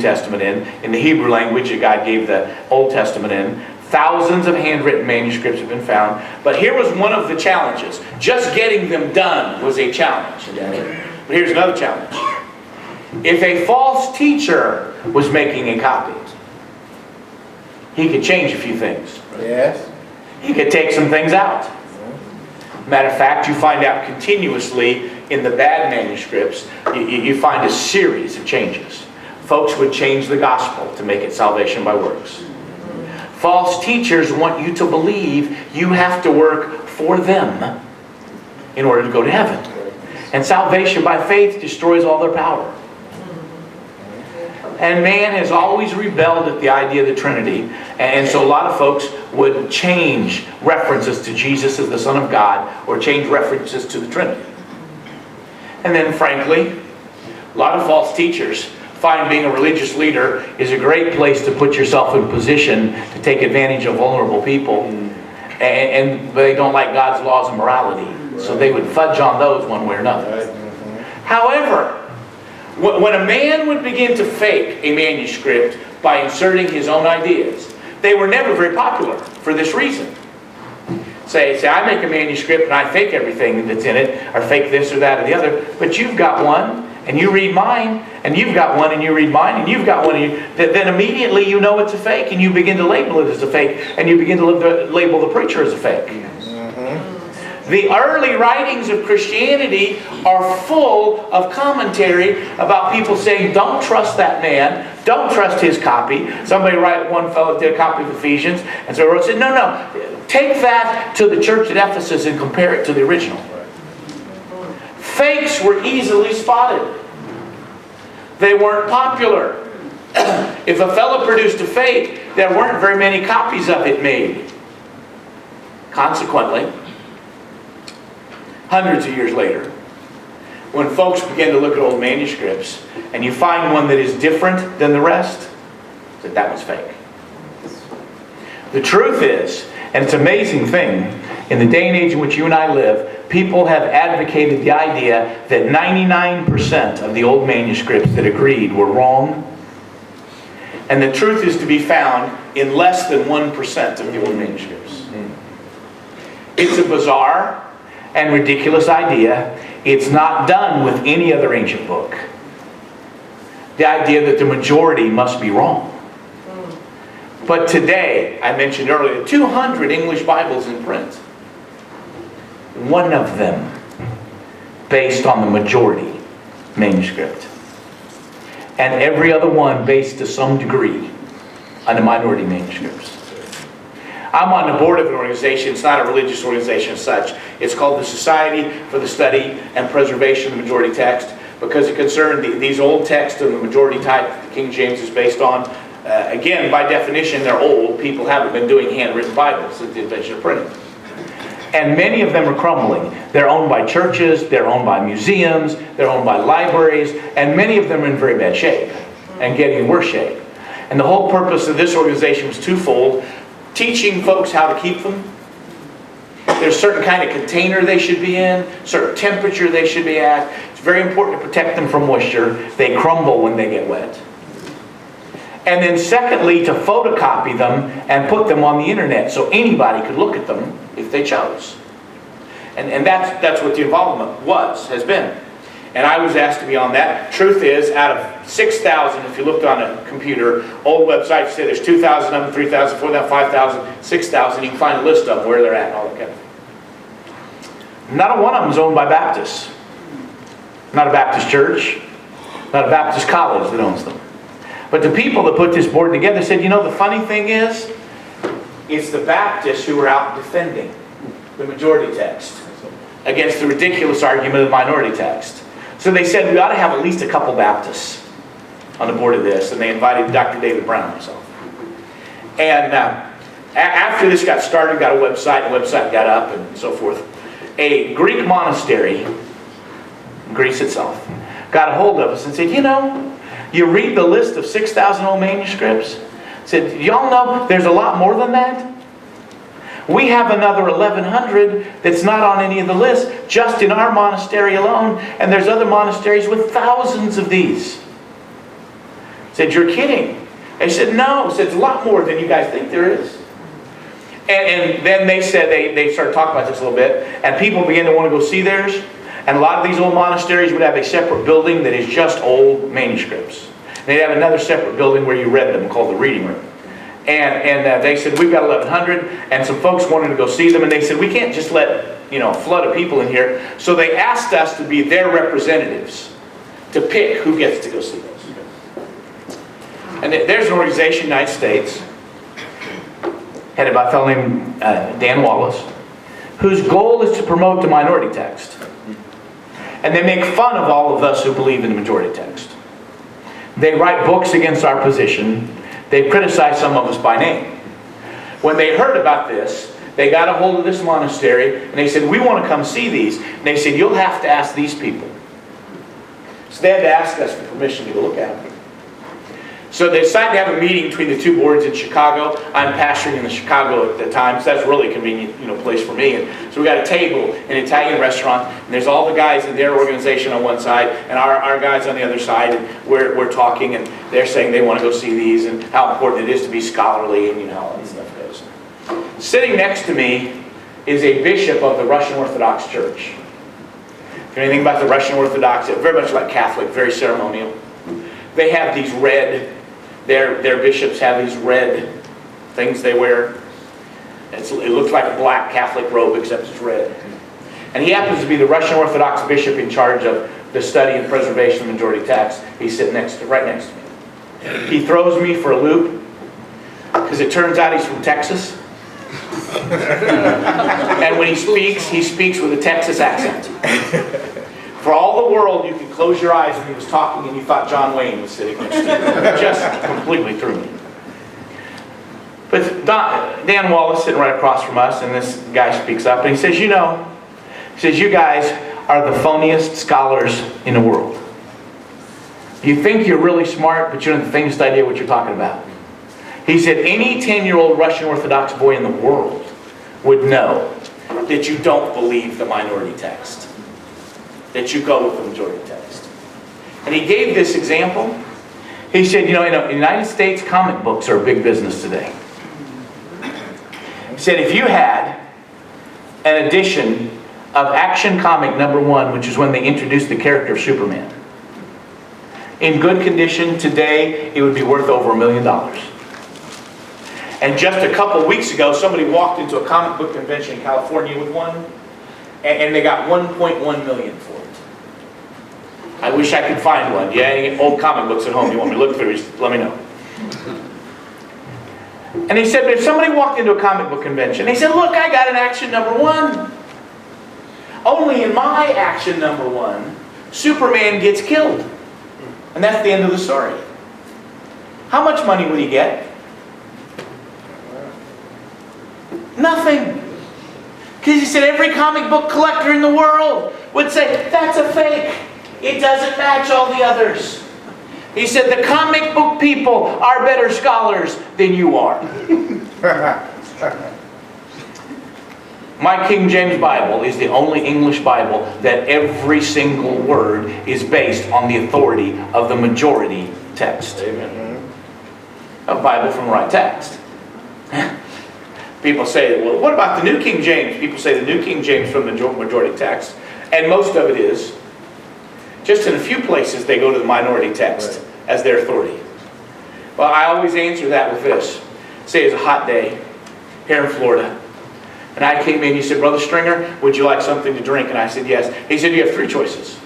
Testament in the Hebrew language that God gave the Old Testament in. Thousands of handwritten manuscripts have been found. But here was one of the challenges. Just getting them done was a challenge. But here's another challenge. If a false teacher was making a copy, he could change a few things. Yes. He could take some things out. Matter of fact, you find out continuously in the bad manuscripts, you find a series of changes. Folks would change the gospel to make it salvation by works. False teachers want you to believe you have to work for them in order to go to heaven. And salvation by faith destroys all their power. And man has always rebelled at the idea of the Trinity. And so a lot of folks would change references to Jesus as the Son of God, or change references to the Trinity. And then frankly, a lot of false teachers find being a religious leader is a great place to put yourself in position to take advantage of vulnerable people. And they don't like God's laws and morality. So they would fudge on those one way or another. However, when a man would begin to fake a manuscript by inserting his own ideas, they were never very popular for this reason. Say, I make a manuscript and I fake everything that's in it, or fake this or that or the other, but you've got one, and you read mine, and you've got one, and you read mine, and you've got one, and then immediately you know it's a fake, and you begin to label it as a fake, and you begin to label the preacher as a fake. The early writings of Christianity are full of commentary about people saying, don't trust that man, don't trust his copy. One fellow did a copy of Ephesians, and so he said, no, take that to the church at Ephesus and compare it to the original. Fakes were easily spotted. They weren't popular. If a fellow produced a fake, there weren't very many copies of it made. Consequently, hundreds of years later, when folks begin to look at old manuscripts and you find one that is different than the rest, that was fake. The truth is, and it's an amazing thing, in the day and age in which you and I live, people have advocated the idea that 99% of the old manuscripts that agreed were wrong. And the truth is to be found in less than 1% of the old manuscripts. It's a bizarre and ridiculous idea. It's not done with any other ancient book. The idea that the majority must be wrong. But today, I mentioned earlier, 200 English Bibles in print. One of them based on the majority manuscript. And every other one based to some degree on the minority manuscripts. I'm on the board of an organization. It's not a religious organization as such. It's called the Society for the Study and Preservation of the Majority Text, because it concerned these old texts and the majority type that the King James is based on. Again, by definition, they're old. People haven't been doing handwritten Bibles since the invention of printing. And many of them are crumbling. They're owned by churches, they're owned by museums, they're owned by libraries, and many of them are in very bad shape and getting in worse shape. And the whole purpose of this organization was twofold: teaching folks how to keep them. There's a certain kind of container they should be in, certain temperature they should be at. It's very important to protect them from moisture. They crumble when they get wet. And then secondly, to photocopy them and put them on the internet so anybody could look at them if they chose. And that's what the involvement has been. And I was asked to be on that. Truth is, out of 6,000, if you looked on a computer, old websites say there's 2,000 of them, 3,000, 4,000, 5,000, 6,000. You can find a list of them, where they're at, and all that kind of thing. Not a one of them is owned by Baptists. Not a Baptist church. Not a Baptist college that owns them. But the people that put this board together said, the funny thing is, it's the Baptists who are out defending the majority text against the ridiculous argument of the minority text. So they said, we ought to have at least a couple Baptists on the board of this. And they invited Dr. David Brown himself. And after this got started, got a website, the website got up and so forth. A Greek monastery, in Greece itself, got a hold of us and said, you read the list of 6,000 old manuscripts? Said, y'all know there's a lot more than that? We have another 1,100 that's not on any of the lists, just in our monastery alone, and there's other monasteries with thousands of these. said, you're kidding. They said, no. He said, it's a lot more than you guys think there is. And then they said, they started talking about this a little bit, and people began to want to go see theirs. And a lot of these old monasteries would have a separate building that is just old manuscripts. And they'd have another separate building where you read them called the reading room. And they said, we've got 1,100, and some folks wanted to go see them, and they said, we can't just let a flood of people in here. So they asked us to be their representatives to pick who gets to go see those. And there's an organization in the United States, headed by a fellow named Dan Wallace, whose goal is to promote the minority text. And they make fun of all of us who believe in the majority text. They write books against our position. They criticize some of us by name. When they heard about this, they got a hold of this monastery, and they said, we want to come see these. And they said, you'll have to ask these people. So they had to ask us for permission to go look at them. So they decided to have a meeting between the two boards in Chicago. I'm pastoring in Chicago at the time, so that's really a convenient place for me. And so we got a table in an Italian restaurant, and there's all the guys in their organization on one side, and our guys on the other side, and we're talking, and they're saying they want to go see these, and how important it is to be scholarly, and how all this stuff goes. Sitting next to me is a bishop of the Russian Orthodox Church. If you know anything about the Russian Orthodox, they're very much like Catholic, very ceremonial. They have these red... Their bishops have these red things they wear. It looks like a black Catholic robe, except it's red. And he happens to be the Russian Orthodox bishop in charge of the study and preservation of majority text. He's sitting right next to me. He throws me for a loop, because it turns out he's from Texas. And when he speaks with a Texas accent. For all the world, you could close your eyes when he was talking and you thought John Wayne was sitting next to you. Just completely threw me. But Dan Wallace sitting right across from us, and this guy speaks up, and he says, you guys are the phoniest scholars in the world. You think you're really smart, but you don't have the faintest idea what you're talking about. He said, any 10-year-old Russian Orthodox boy in the world would know that you don't believe the minority text. That you go with the majority text. And he gave this example. He said, in the United States, comic books are a big business today. He said, if you had an edition of Action Comic #1, which is when they introduced the character of Superman, in good condition today, it would be worth over $1 million. And just a couple weeks ago, somebody walked into a comic book convention in California with one, and they got $1.1 million for it. I wish I could find one. Yeah, any old comic books at home you want me to look through, just let me know. And he said, if somebody walked into a comic book convention, they said, look, I got an Action #1. Only in my Action #1, Superman gets killed. And that's the end of the story. How much money would he get? Nothing. Because he said every comic book collector in the world would say, that's a fake. It doesn't match all the others. He said the comic book people are better scholars than you are. My King James Bible is the only English Bible that every single word is based on the authority of the majority text. Amen. A Bible from the right text. People say, well, what about the New King James? People say the New King James from the majority text. And most of it is. Just in a few places they go to the minority text as their authority. Well, I always answer that with this. Say it's a hot day here in Florida. And I came in, he said, Brother Stringer, would you like something to drink? And I said, yes. He said, you have 3 choices.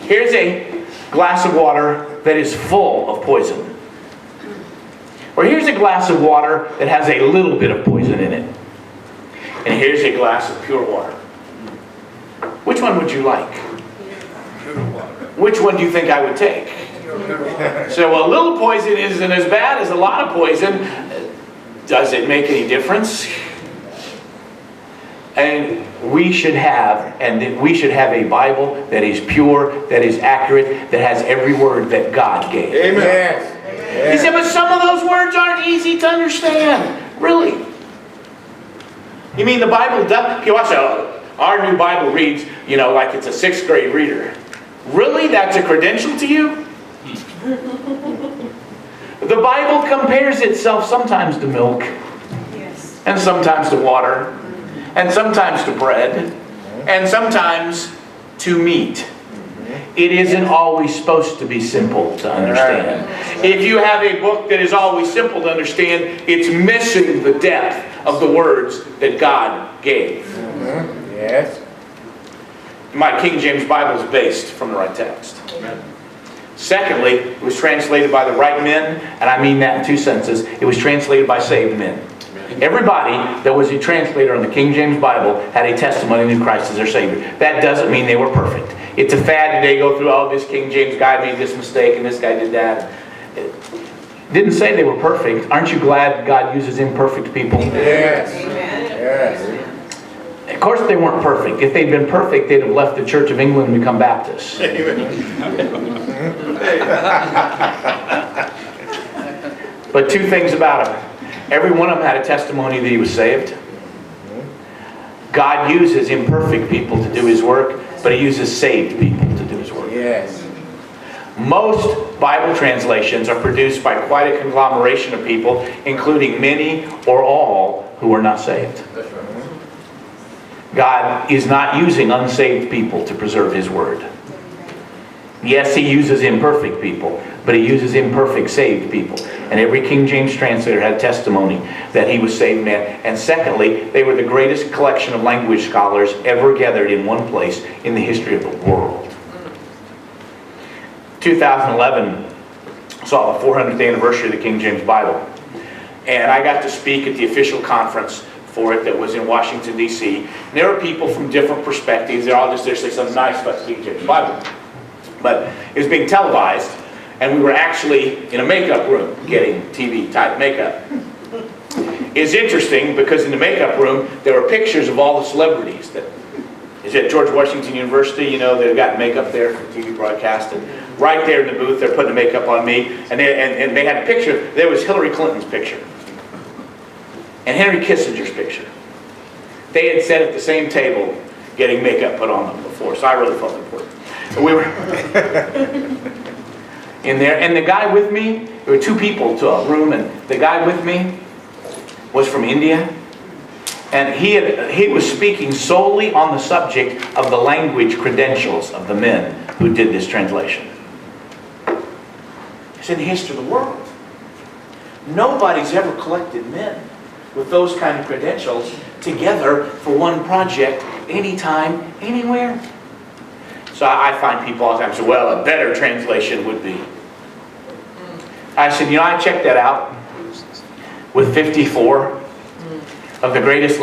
Here's a glass of water that is full of poison. Or here's a glass of water that has a little bit of poison in it. And here's a glass of pure water. Which one would you like? Which one do you think I would take? So, well, a little poison isn't as bad as a lot of poison. Does it make any difference? And we should have a Bible that is pure, that is accurate, that has every word that God gave. Amen. He said, but some of those words aren't easy to understand. Really? You mean the Bible does? Okay, watch out. Our new Bible reads, like it's a 6th grade reader. Really? That's a credential to you? The Bible compares itself sometimes to milk, and sometimes to water, and sometimes to bread, and sometimes to meat. It isn't always supposed to be simple to understand. If you have a book that is always simple to understand, it's missing the depth of the words that God gave. Yes. My King James Bible is based from the right text. Secondly, it was translated by the right men, and I mean that in two senses. It was translated by saved men. Everybody that was a translator on the King James Bible had a testimony in Christ as their Savior. That doesn't mean they were perfect. It's a fad today, go through, oh, this King James guy made this mistake and this guy did that. It didn't say they were perfect. Aren't you glad God uses imperfect people? Yes. Yes. Of course they weren't perfect. If they'd been perfect, they'd have left the Church of England and become Baptists. But two things about him. Every one of them had a testimony that he was saved. God uses imperfect people to do His work, but He uses saved people to do His work. Yes. Most Bible translations are produced by quite a conglomeration of people, including many or all who are not saved. God is not using unsaved people to preserve His Word. Yes, He uses imperfect people, but He uses imperfect saved people. And every King James translator had testimony that he was saved man. And secondly, they were the greatest collection of language scholars ever gathered in one place in the history of the world. 2011 saw the 400th anniversary of the King James Bible. And I got to speak at the official conference for it that was in Washington, D.C. And there were people from different perspectives. They're all just there to say something nice about the King James Bible. But it was being televised, and we were actually in a makeup room getting TV-type makeup. It's interesting because in the makeup room, there were pictures of all the celebrities that is at George Washington University. You know, they've got makeup there for TV broadcast. And right there in the booth, they're putting the makeup on me. And they had a picture. There was Hillary Clinton's picture. And Henry Kissinger's picture. They had sat at the same table getting makeup put on them before, so I really felt important. We were in there, and the guy with me, there were two people to a room, and the guy with me was from India, and he was speaking solely on the subject of the language credentials of the men who did this translation. It's in the history of the world. Nobody's ever collected men with those kind of credentials together for one project, anytime, anywhere. So I find people all the time say, well, a better translation would be. I said, I checked that out with 54 of the greatest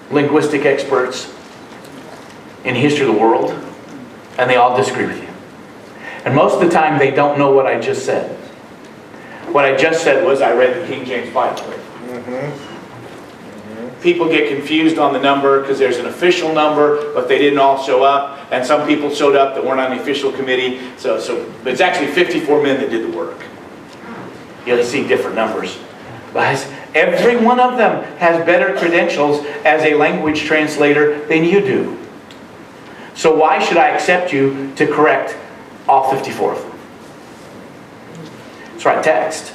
linguistic experts in the history of the world, and they all disagree with you. And most of the time, they don't know what I just said. What I just said was I read the King James Bible. People get confused on the number because there's an official number, but they didn't all show up. And some people showed up that weren't on the official committee. But it's actually 54 men that did the work. You'll see different numbers. But every one of them has better credentials as a language translator than you do. So why should I accept you to correct all 54 of them? It's the right text.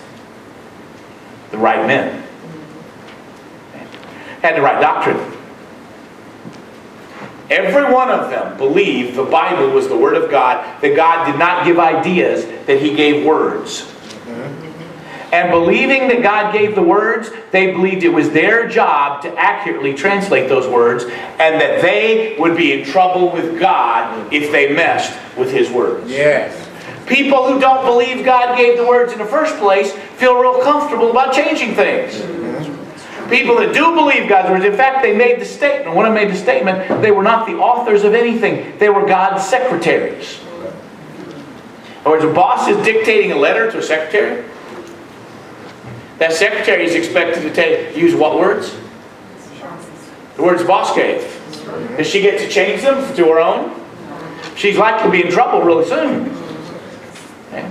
The right men. Had the right doctrine. Every one of them believed the Bible was the Word of God, that God did not give ideas, that He gave words. And believing that God gave the words, they believed it was their job to accurately translate those words, and that they would be in trouble with God if they messed with His words. Yes. People who don't believe God gave the words in the first place feel real comfortable about changing things. People that do believe God's words, in fact, they made the statement. When I made the statement, they were not the authors of anything. They were God's secretaries. In other words, a boss is dictating a letter to a secretary. That secretary is expected to use what words? The words boss gave. Does she get to change them to her own? She's likely to be in trouble really soon. Okay.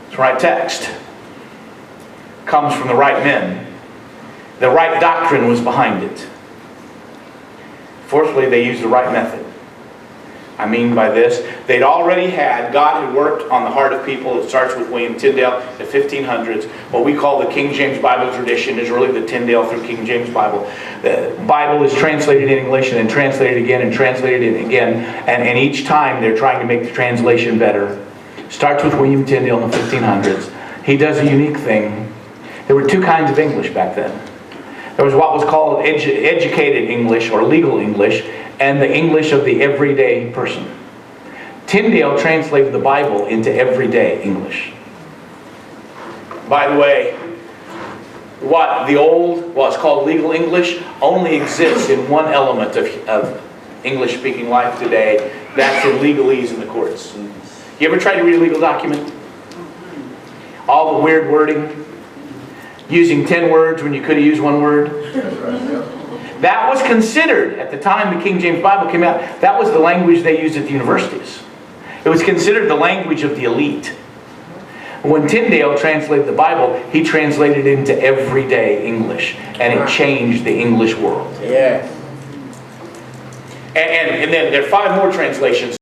It's the right text. Comes from the right men. The right doctrine was behind it. Fourthly, they used the right method. I mean by this, God had worked on the heart of people. It starts with William Tyndale, the 1500s. What we call the King James Bible tradition is really the Tyndale through King James Bible. The Bible is translated in English and then translated again and translated in again. And each time they're trying to make the translation better. Starts with William Tyndale in the 1500s. He does a unique thing. There were two kinds of English back then. There was what was called educated English or legal English, and the English of the everyday person. Tyndale translated the Bible into everyday English. By the way, what's called legal English only exists in one element of English-speaking life today. That's in legalese in the courts. You ever tried to read a legal document? All the weird wording, using 10 words when you could have used one word. That was considered, at the time the King James Bible came out, that was the language they used at the universities. It was considered the language of the elite. When Tyndale translated the Bible, he translated it into everyday English, and it changed the English world. Yes. And then there are 5 more translations